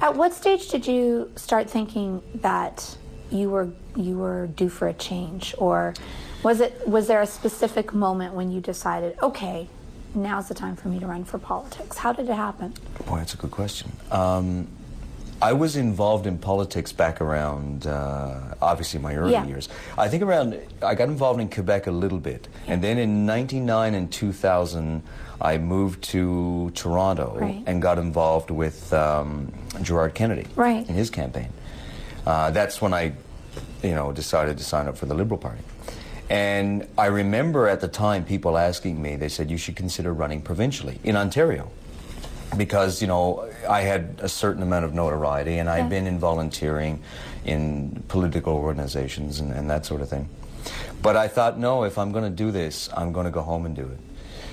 At what stage did you start thinking that you were due for a change, or was there a specific moment when you decided, okay, now's the time for me to run for politics? How did it happen? Boy, that's a good question. I was involved in politics back around, obviously, my early years. I think I got involved in Quebec a little bit. And then in 1999 and 2000, I moved to Toronto and got involved with Gerard Kennedy in his campaign. That's when I, decided to sign up for the Liberal Party. And I remember at the time people asking me, they said, you should consider running provincially in Ontario. Because, I had a certain amount of notoriety, and I'd been in volunteering in political organizations and that sort of thing. But I thought, no, if I'm going to do this, I'm going to go home and do it.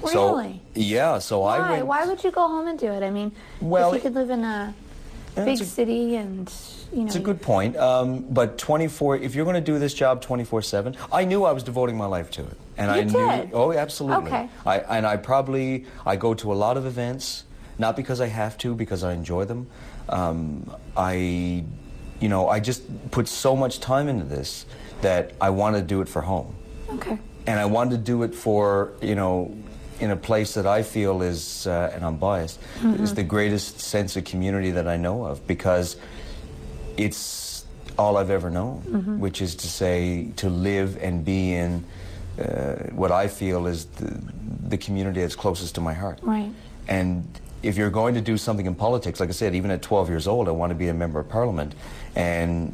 Really? So, yeah, so Why? I went... Why would you go home and do it? I mean, if you could live in a big city and, It's a good point. But if you're going to do this job 24/7, I knew I was devoting my life to it. And I knew... Oh, absolutely. Okay. I go to a lot of events. Not because I have to, because I enjoy them. I just put so much time into this that I want to do it for home. Okay. And I want to do it for, in a place that I feel is, and I'm biased, is the greatest sense of community that I know of, because it's all I've ever known, which is to say, to live and be in what I feel is the community that's closest to my heart. Right. And if you're going to do something in politics, like I said, even at 12 years old, I want to be a member of Parliament, and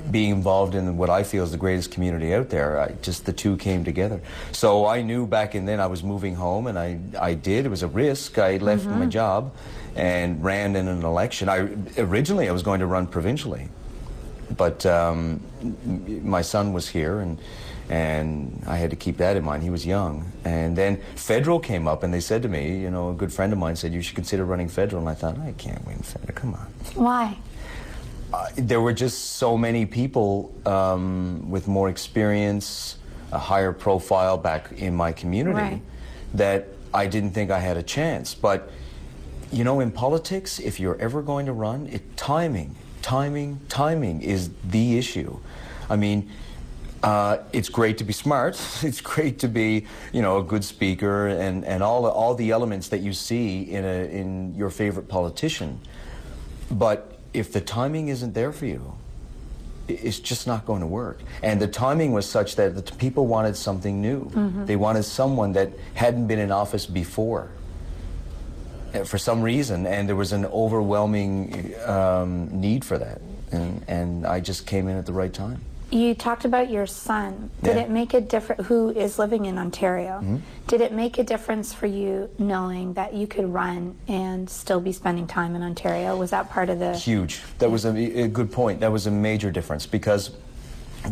being involved in what I feel is the greatest community out there, the two came together. So I knew back in then I was moving home, and I did. It was a risk. I left my job and ran in an election. Originally I was going to run provincially, but my son was here, and I had to keep that in mind. He was young. And then federal came up, and they said to me, a good friend of mine said, you should consider running federal. And I thought, I can't win federal, come on. Why? There were just so many people with more experience, a higher profile back in my community, that I didn't think I had a chance. But, in politics, if you're ever going to run, timing is the issue. I mean, it's great to be smart. It's great to be, a good speaker and all the elements that you see in your favorite politician. But if the timing isn't there for you, it's just not going to work. And the timing was such that the people wanted something new. They wanted someone that hadn't been in office before, for some reason, and there was an overwhelming need for that. And I just came in at the right time. You talked about your son. Did it make a difference, who is living in Ontario? Did it make a difference for you knowing that you could run and still be spending time in Ontario? Was that part of the... Huge. That was a good point. That was a major difference, because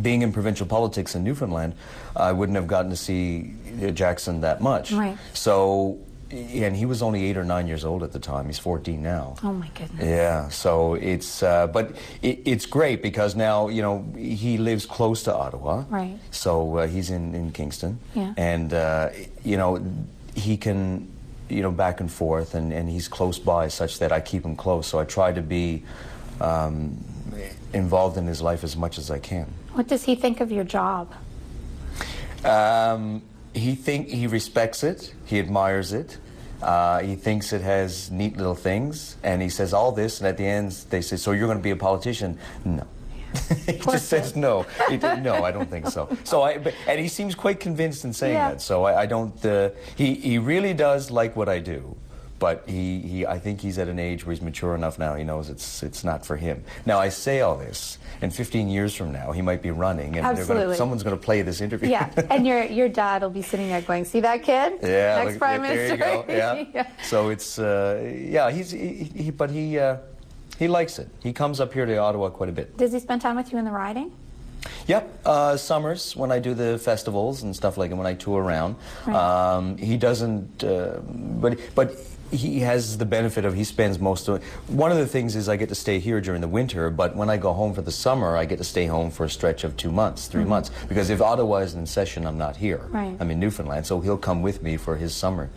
being in provincial politics in Newfoundland, I wouldn't have gotten to see Jackson that much. Right. So... And he was only 8 or 9 years old at the time. He's 14 now. Oh my goodness. Yeah, so it's, but it's great because now, he lives close to Ottawa. Right. So he's in Kingston. Yeah. And, he can, back and forth, and he's close by such that I keep him close. So I try to be involved in his life as much as I can. What does he think of your job? He respects it. He admires it. He thinks it has neat little things, and he says all this, and at the end they say, so you're going to be a politician? No. He just says no. No, I don't think so. And he seems quite convinced in saying that. So I don't. He really does like what I do, but I think he's at an age where he's mature enough now. He knows it's not for him. Now I say all this, and 15 years from now he might be running, and someone's going to play this interview. Yeah, and your dad will be sitting there going, "See that kid? Yeah, next prime minister." There you go. Yeah. So it's he likes it. He comes up here to Ottawa quite a bit. Does he spend time with you in the riding? Yep, summers when I do the festivals and stuff like that, when I tour around. Right. He doesn't, but he has the benefit of he spends most of one of the things is I get to stay here during the winter, but when I go home for the summer, I get to stay home for a stretch of 2 months, 3 months, because if Ottawa is in session, I'm not here. Right. I'm in Newfoundland, so he'll come with me for his summer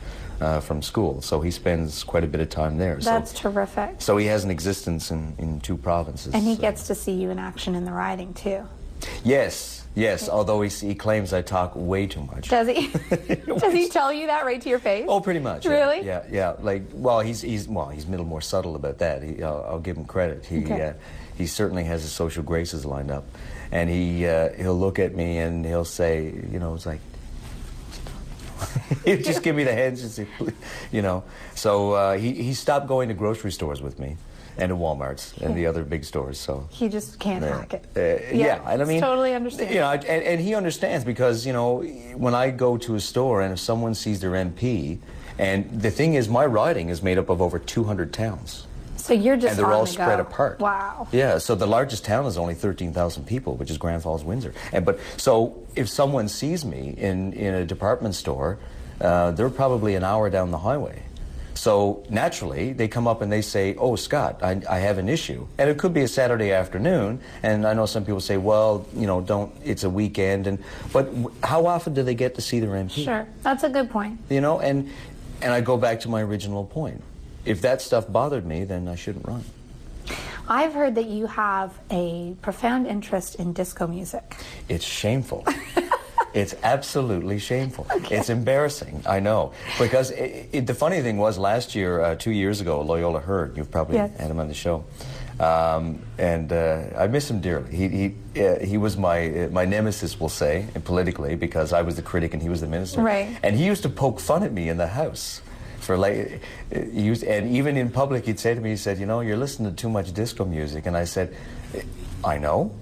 from school. So he spends quite a bit of time there. That's terrific. So he has an existence in 2 provinces. And he gets to see you in action in the riding too. Yes, yes. Although he claims I talk way too much. Does he? Does he tell you that right to your face? Oh, pretty much. Really? Yeah, yeah. Like, well, he's a little more subtle about that. I'll give him credit. He certainly has his social graces lined up, and he'll look at me and he'll say, you know, it's like. He'll just give me the hands and say, you know. So he stopped going to grocery stores with me. And to Walmart's and the other big stores, so he just can't hack it. Yeah, and I mean, totally understand. You know, and he understands because you know, when I go to a store and if someone sees their MP, and the thing is, my riding is made up of over 200 towns. So you're just and they're on all the spread go. apart. Wow. Yeah. So the largest town is only 13,000 people, which is Grand Falls, Windsor. But so if someone sees me in a department store, they're probably an hour down the highway. So naturally, they come up and they say, oh, Scott, I have an issue. And it could be a Saturday afternoon, and I know some people say, well, you know, it's a weekend. But how often do they get to see their MP? Sure, that's a good point. You know, and I go back to my original point. If that stuff bothered me, then I shouldn't run. I've heard that you have a profound interest in disco music. It's shameful. It's absolutely shameful. Okay. It's embarrassing, I know. Because the funny thing was, last year, 2 years ago, Loyola Hurd, you've probably had him on the show, and I miss him dearly. He was my nemesis, we'll say, politically, because I was the critic and he was the minister. Right. And he used to poke fun at me in the House. And even in public, he'd say to me, he said, you know, you're listening to too much disco music. And I said, I know,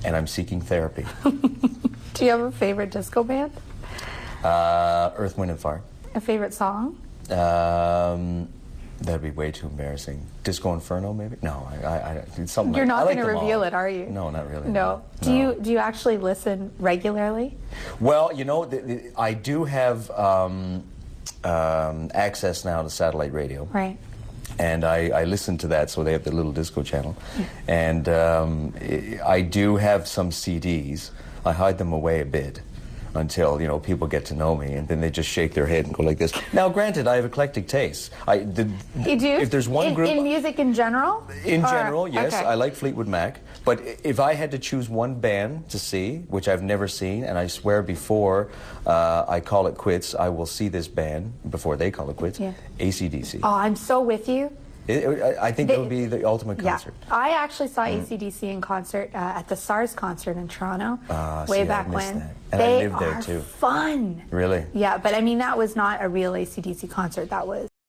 and I'm seeking therapy. Do you have a favorite disco band? Earth, Wind and Fire. A favorite song? That'd be way too embarrassing. Disco Inferno, maybe? No, it's something. You're not going to them reveal all. it, are you? No, not really. No. No. Do you actually listen regularly? Well, you know, I do have access now to satellite radio. Right. And I listen to that, so they have the little disco channel. And I do have some CDs. I hide them away a bit until, you know, people get to know me, and then they just shake their head and go like this. Now, granted, I have eclectic tastes. You do? If there's one group... In music in general? In general, yes. Okay. I like Fleetwood Mac. But if I had to choose one band to see, which I've never seen, and I swear before I call it quits, I will see this band before they call it quits, AC/DC. Oh, I'm so with you. I think it would be the ultimate concert. Yeah. I actually saw AC/DC in concert at the SARS concert in Toronto way back when. That. And they I lived there are too. Fun. Really? Yeah, but I mean, that was not a real AC/DC concert. That was